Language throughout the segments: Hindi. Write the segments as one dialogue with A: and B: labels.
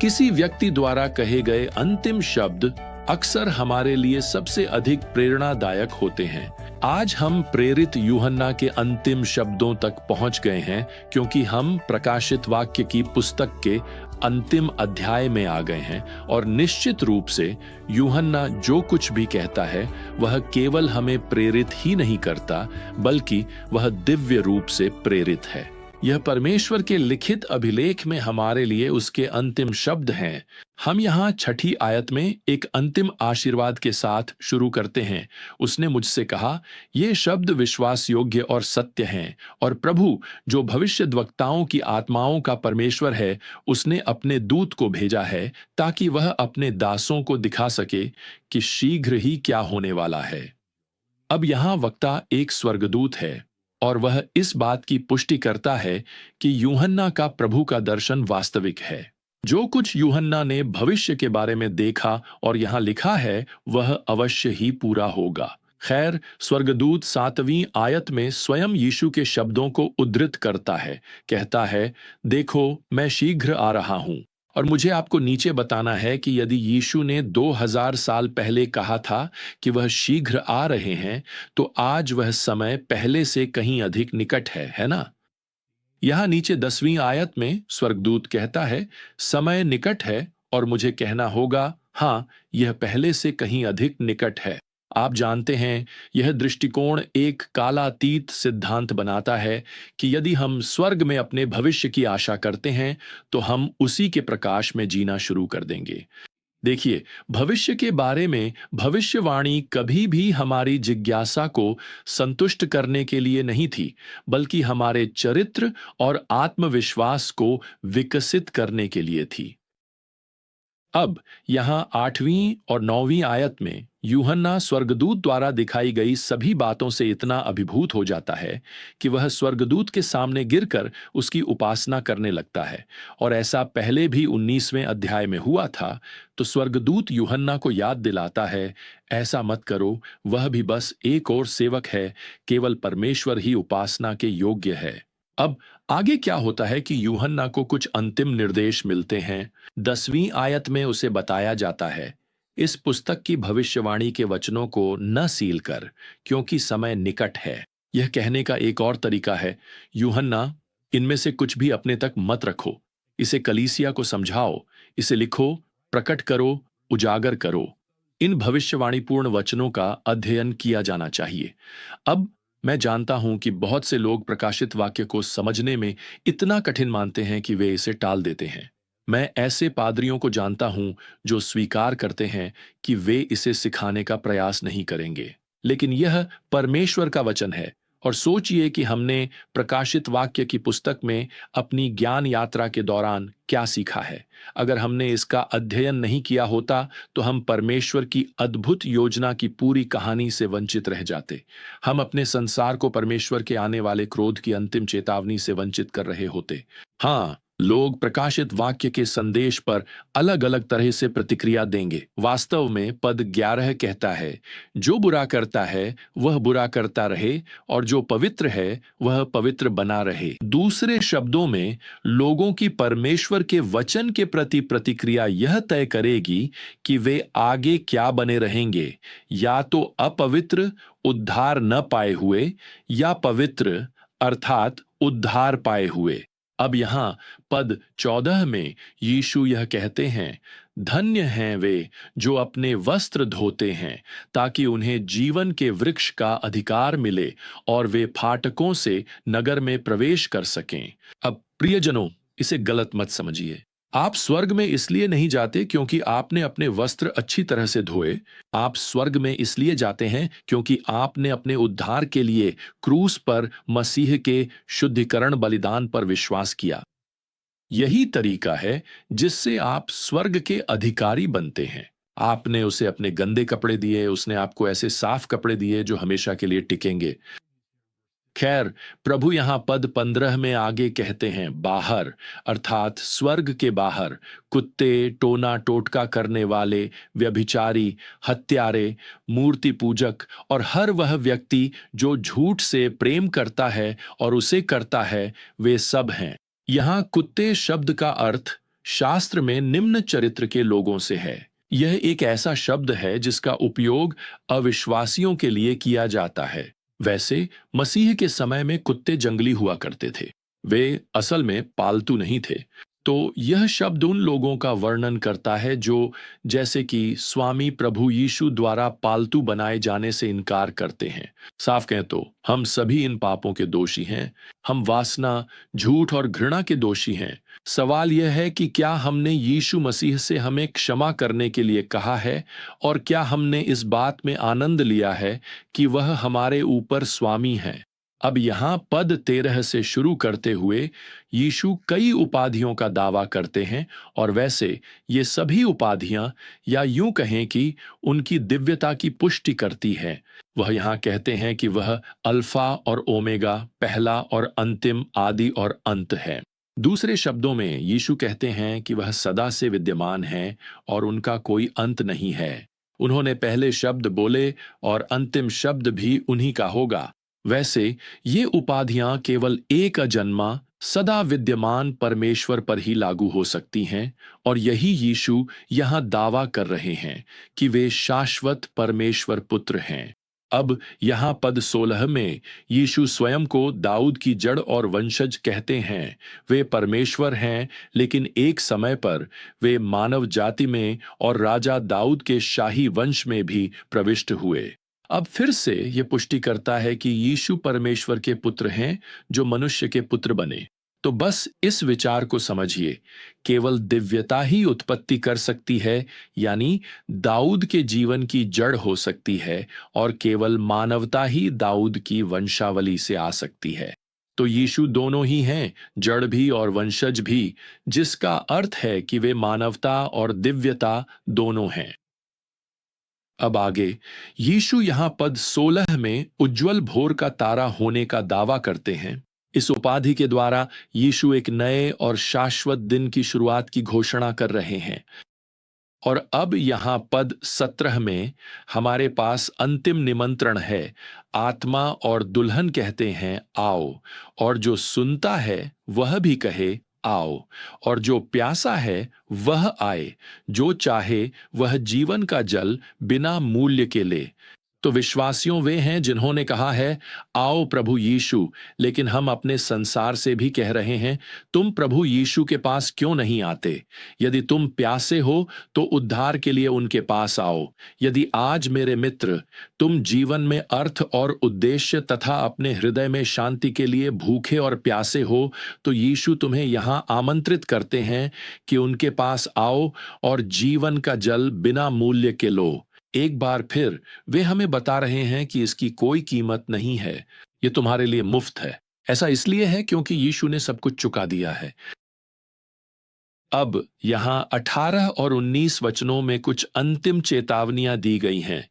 A: किसी व्यक्ति द्वारा कहे गए अंतिम शब्द अक्सर हमारे लिए सबसे अधिक प्रेरणादायक होते हैं। आज हम प्रेरित यूहन्ना के अंतिम शब्दों तक पहुंच गए हैं, क्योंकि हम प्रकाशित वाक्य की पुस्तक के अंतिम अध्याय में आ गए हैं। और निश्चित रूप से यूहन्ना जो कुछ भी कहता है वह केवल हमें प्रेरित ही नहीं करता, बल्कि वह दिव्य रूप से प्रेरित है। यह परमेश्वर के लिखित अभिलेख में हमारे लिए उसके अंतिम शब्द हैं। हम यहाँ 6 आयत में एक अंतिम आशीर्वाद के साथ शुरू करते हैं। उसने मुझसे कहा, ये शब्द विश्वास योग्य और सत्य हैं, और प्रभु जो भविष्यद्वक्ताओं की आत्माओं का परमेश्वर है, उसने अपने दूत को भेजा है ताकि वह अपने दासों को दिखा सके कि शीघ्र ही क्या होने वाला है। अब यहाँ वक्ता एक स्वर्गदूत है, और वह इस बात की पुष्टि करता है कि यूहन्ना का प्रभु का दर्शन वास्तविक है। जो कुछ यूहन्ना ने भविष्य के बारे में देखा और यहाँ लिखा है, वह अवश्य ही पूरा होगा। खैर, स्वर्गदूत 7वीं आयत में स्वयं यीशु के शब्दों को उद्धृत करता है। कहता है, देखो मैं शीघ्र आ रहा हूँ। और मुझे आपको नीचे बताना है कि यदि यीशु ने 2000 साल पहले कहा था कि वह शीघ्र आ रहे हैं, तो आज वह समय पहले से कहीं अधिक निकट है ना? यहां नीचे 10वीं आयत में स्वर्गदूत कहता है, समय निकट है, और मुझे कहना होगा, हाँ, यह पहले से कहीं अधिक निकट है। आप जानते हैं, यह दृष्टिकोण एक कालातीत सिद्धांत बनाता है कि यदि हम स्वर्ग में अपने भविष्य की आशा करते हैं, तो हम उसी के प्रकाश में जीना शुरू कर देंगे। देखिए, भविष्य के बारे में भविष्यवाणी कभी भी हमारी जिज्ञासा को संतुष्ट करने के लिए नहीं थी, बल्कि हमारे चरित्र और आत्मविश्वास को विकसित करने के लिए थी। अब यहां 8वीं और 9वीं आयत में यूहन्ना स्वर्गदूत द्वारा दिखाई गई सभी बातों से इतना अभिभूत हो जाता है कि वह स्वर्गदूत के सामने गिरकर उसकी उपासना करने लगता है। और ऐसा पहले भी 19वें अध्याय में हुआ था। तो स्वर्गदूत यूहन्ना को याद दिलाता है, ऐसा मत करो, वह भी बस एक और सेवक है, केवल परमेश्वर ही उपासना के योग्य है। अब आगे क्या होता है कि यूहन्ना को कुछ अंतिम निर्देश मिलते हैं। 10वीं आयत में उसे बताया जाता है, इस पुस्तक की भविष्यवाणी के वचनों को न सील कर, क्योंकि समय निकट है। यह कहने का एक और तरीका है, यूहन्ना, इनमें से कुछ भी अपने तक मत रखो। इसे कलीसिया को समझाओ, इसे लिखो, प्रकट करो, उजागर करो। इन भविष्यवाणीपूर्ण वचनों का अध्ययन किया जाना चाहिए। अब मैं जानता हूं कि बहुत से लोग प्रकाशित वाक्य को समझने में इतना कठिन मानते हैं कि वे इसे टाल देते हैं। मैं ऐसे पादरियों को जानता हूं जो स्वीकार करते हैं कि वे इसे सिखाने का प्रयास नहीं करेंगे। लेकिन यह परमेश्वर का वचन है, और सोचिए कि हमने प्रकाशित वाक्य की पुस्तक में अपनी ज्ञान यात्रा के दौरान क्या सीखा है। अगर हमने इसका अध्ययन नहीं किया होता, तो हम परमेश्वर की अद्भुत योजना की पूरी कहानी से वंचित रह जाते। हम अपने संसार को परमेश्वर के आने वाले क्रोध की अंतिम चेतावनी से वंचित कर रहे होते। हाँ, लोग प्रकाशित वाक्य के संदेश पर अलग अलग तरह से प्रतिक्रिया देंगे। वास्तव में पद 11 कहता है, जो बुरा करता है वह बुरा करता रहे, और जो पवित्र है वह पवित्र बना रहे। दूसरे शब्दों में, लोगों की परमेश्वर के वचन के प्रति प्रतिक्रिया यह तय करेगी कि वे आगे क्या बने रहेंगे, या तो अपवित्र उद्धार न पाए हुए, या पवित्र अर्थात उद्धार पाए हुए। अब यहां पद 14 में यीशु यह कहते हैं, धन्य हैं वे जो अपने वस्त्र धोते हैं, ताकि उन्हें जीवन के वृक्ष का अधिकार मिले और वे फाटकों से नगर में प्रवेश कर सकें। अब प्रियजनों, इसे गलत मत समझिए। आप स्वर्ग में इसलिए नहीं जाते क्योंकि आपने अपने वस्त्र अच्छी तरह से धोए। आप स्वर्ग में इसलिए जाते हैं क्योंकि आपने अपने उद्धार के लिए क्रूस पर मसीह के शुद्धिकरण बलिदान पर विश्वास किया। यही तरीका है जिससे आप स्वर्ग के अधिकारी बनते हैं। आपने उसे अपने गंदे कपड़े दिए, उसने आपको ऐसे साफ कपड़े दिए जो हमेशा के लिए टिकेंगे। खैर, प्रभु यहां पद 15 में आगे कहते हैं, बाहर अर्थात स्वर्ग के बाहर कुत्ते, टोना टोटका करने वाले, व्यभिचारी, हत्यारे, मूर्ति पूजक और हर वह व्यक्ति जो झूठ से प्रेम करता है और उसे करता है, वे सब हैं। यहां कुत्ते शब्द का अर्थ शास्त्र में निम्न चरित्र के लोगों से है। यह एक ऐसा शब्द है जिसका उपयोग अविश्वासियों के लिए किया जाता है। वैसे मसीह के समय में कुत्ते जंगली हुआ करते थे। वे असल में पालतू नहीं थे। तो यह शब्द उन लोगों का वर्णन करता है जो जैसे कि स्वामी प्रभु यीशु द्वारा पालतू बनाए जाने से इनकार करते हैं। साफ कहें तो हम सभी इन पापों के दोषी हैं। हम वासना, झूठ और घृणा के दोषी हैं। सवाल यह है कि क्या हमने यीशु मसीह से हमें क्षमा करने के लिए कहा है, और क्या हमने इस बात में आनंद लिया है कि वह हमारे ऊपर स्वामी है। अब यहां पद 13 से शुरू करते हुए यीशु कई उपाधियों का दावा करते हैं, और वैसे ये सभी उपाधियां, या यूं कहें कि उनकी दिव्यता की पुष्टि करती हैं। वह यहां कहते हैं कि वह अल्फा और ओमेगा, पहला और अंतिम, आदि और अंत है। दूसरे शब्दों में यीशु कहते हैं कि वह सदा से विद्यमान हैं और उनका कोई अंत नहीं है। उन्होंने पहले शब्द बोले और अंतिम शब्द भी उन्हीं का होगा। वैसे ये उपाधियां केवल एक अजन्मा, सदा विद्यमान परमेश्वर पर ही लागू हो सकती हैं, और यही यीशु यहां दावा कर रहे हैं कि वे शाश्वत परमेश्वर पुत्र हैं। अब यहां पद 16 में यीशु स्वयं को दाऊद की जड़ और वंशज कहते हैं। वे परमेश्वर हैं, लेकिन एक समय पर वे मानव जाति में और राजा दाऊद के शाही वंश में भी प्रविष्ट हुए। अब फिर से यह पुष्टि करता है कि यीशु परमेश्वर के पुत्र हैं जो मनुष्य के पुत्र बने। तो बस इस विचार को समझिए, केवल दिव्यता ही उत्पत्ति कर सकती है, यानी दाऊद के जीवन की जड़ हो सकती है, और केवल मानवता ही दाऊद की वंशावली से आ सकती है। तो यीशु दोनों ही हैं, जड़ भी और वंशज भी, जिसका अर्थ है कि वे मानवता और दिव्यता दोनों हैं। अब आगे यीशु यहां पद 16 में उज्जवल भोर का तारा होने का दावा करते हैं। इस उपाधि के द्वारा यीशु एक नए और शाश्वत दिन की शुरुआत की घोषणा कर रहे हैं। और अब यहां पद 17 में हमारे पास अंतिम निमंत्रण है। आत्मा और दुल्हन कहते हैं आओ, और जो सुनता है वह भी कहे आओ, और जो प्यासा है वह आए, जो चाहे वह जीवन का जल बिना मूल्य के ले। तो विश्वासियों वे हैं जिन्होंने कहा है आओ प्रभु यीशु, लेकिन हम अपने संसार से भी कह रहे हैं तुम प्रभु यीशु के पास क्यों नहीं आते। यदि तुम प्यासे हो तो उद्धार के लिए उनके पास आओ। यदि आज मेरे मित्र तुम जीवन में अर्थ और उद्देश्य तथा अपने हृदय में शांति के लिए भूखे और प्यासे हो, तो यीशु तुम्हें यहां आमंत्रित करते हैं कि उनके पास आओ और जीवन का जल बिना मूल्य के लो। एक बार फिर वे हमें बता रहे हैं कि इसकी कोई कीमत नहीं है, ये तुम्हारे लिए मुफ्त है। ऐसा इसलिए है क्योंकि यीशु ने सब कुछ चुका दिया है। अब यहां 18 और 19 वचनों में कुछ अंतिम चेतावनियां दी गई हैं।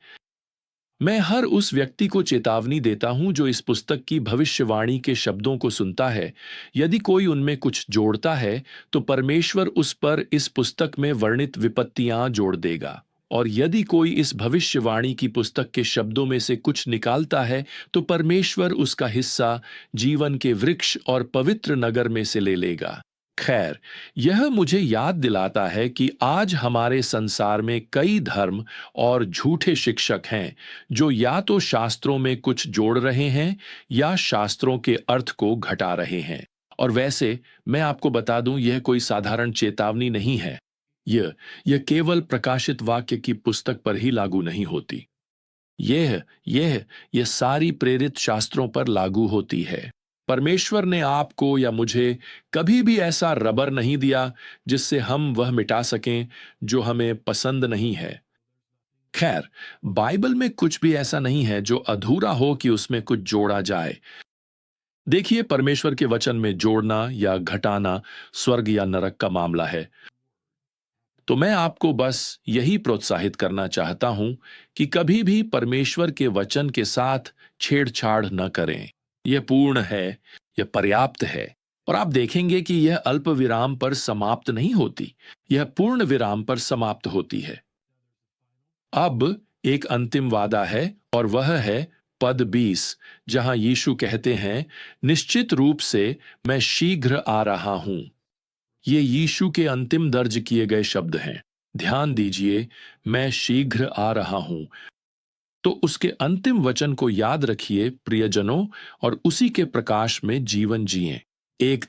A: मैं हर उस व्यक्ति को चेतावनी देता हूं जो इस पुस्तक की भविष्यवाणी के शब्दों को सुनता है। यदि कोई उनमें कुछ जोड़ता है तो परमेश्वर उस पर इस पुस्तक में वर्णित विपत्तियां जोड़ देगा, और यदि कोई इस भविष्यवाणी की पुस्तक के शब्दों में से कुछ निकालता है तो परमेश्वर उसका हिस्सा जीवन के वृक्ष और पवित्र नगर में से ले लेगा। खैर, यह मुझे याद दिलाता है कि आज हमारे संसार में कई धर्म और झूठे शिक्षक हैं जो या तो शास्त्रों में कुछ जोड़ रहे हैं या शास्त्रों के अर्थ को घटा रहे हैं। और वैसे मैं आपको बता दूं, यह कोई साधारण चेतावनी नहीं है। यह केवल प्रकाशित वाक्य की पुस्तक पर ही लागू नहीं होती। यह सारी प्रेरित शास्त्रों पर लागू होती है। परमेश्वर ने आपको या मुझे कभी भी ऐसा रबर नहीं दिया जिससे हम वह मिटा सकें जो हमें पसंद नहीं है। खैर, बाइबल में कुछ भी ऐसा नहीं है जो अधूरा हो कि उसमें कुछ जोड़ा जाए। देखिए, परमेश्वर के वचन में जोड़ना या घटाना स्वर्ग या नरक का मामला है। तो मैं आपको बस यही प्रोत्साहित करना चाहता हूं कि कभी भी परमेश्वर के वचन के साथ छेड़छाड़ न करें। यह पूर्ण है, यह पर्याप्त है, और आप देखेंगे कि यह अल्प विराम पर समाप्त नहीं होती, यह पूर्ण विराम पर समाप्त होती है। अब एक अंतिम वादा है, और वह है पद 20, जहां यीशु कहते हैं निश्चित रूप से मैं शीघ्र आ रहा हूं। ये यीशु के अंतिम दर्ज किए गए शब्द हैं। ध्यान दीजिए, मैं शीघ्र आ रहा हूं। तो उसके अंतिम वचन को याद रखिए प्रियजनों, और उसी के प्रकाश में जीवन जिएं। एक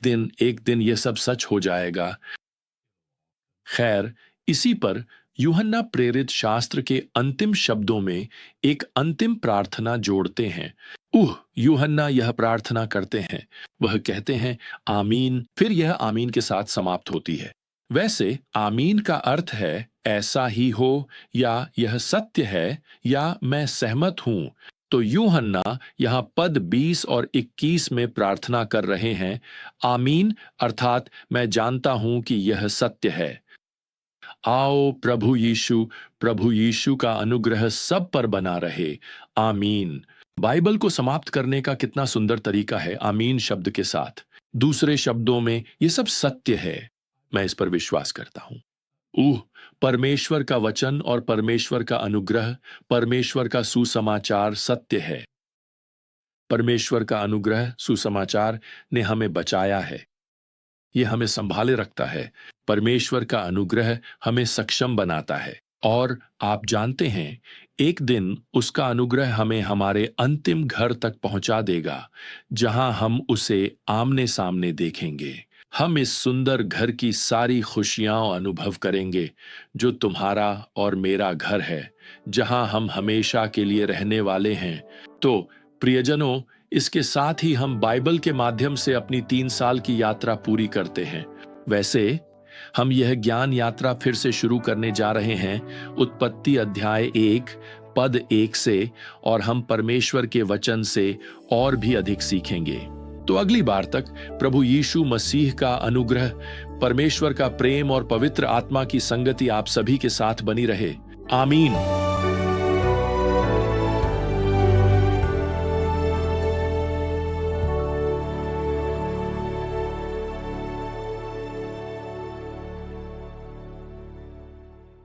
A: दिन यह सब सच हो जाएगा। खैर, इसी पर यूहन्ना प्रेरित शास्त्र के अंतिम शब्दों में एक अंतिम प्रार्थना जोड़ते हैं। यूहन्ना यह प्रार्थना करते हैं, वह कहते हैं आमीन, फिर यह आमीन के साथ समाप्त होती है। वैसे आमीन का अर्थ है ऐसा ही हो, या यह सत्य है, या मैं सहमत हूं। तो यूहन्ना यहां पद 20 और 21 में प्रार्थना कर रहे हैं आमीन, अर्थात मैं जानता हूं कि यह सत्य है। आओ प्रभु यीशु का अनुग्रह सब पर बना रहे, आमीन। बाइबल को समाप्त करने का कितना सुंदर तरीका है आमीन शब्द के साथ। दूसरे शब्दों में यह सब सत्य है, मैं इस पर विश्वास करता हूं। परमेश्वर का वचन और परमेश्वर का अनुग्रह, परमेश्वर का सुसमाचार सत्य है। परमेश्वर का अनुग्रह, सुसमाचार ने हमें बचाया है, यह हमें संभाले रखता है। परमेश्वर का अनुग्रह हमें सक्षम बनाता है, और आप जानते हैं एक दिन उसका अनुग्रह हमें हमारे अंतिम घर तक पहुंचा देगा, जहां हम उसे आमने सामने देखेंगे। हम इस सुंदर घर की सारी खुशियां अनुभव करेंगे जो तुम्हारा और मेरा घर है, जहां हम हमेशा के लिए रहने वाले हैं। तो प्रियजनों, इसके साथ ही हम बाइबल के माध्यम से अपनी 3 साल की यात्रा पूरी करते हैं। वैसे हम यह ज्ञान यात्रा फिर से शुरू करने जा रहे हैं उत्पत्ति अध्याय 1 पद 1 से, और हम परमेश्वर के वचन से और भी अधिक सीखेंगे। तो अगली बार तक प्रभु यीशु मसीह का अनुग्रह, परमेश्वर का प्रेम और पवित्र आत्मा की संगति आप सभी के साथ बनी रहे। आमीन।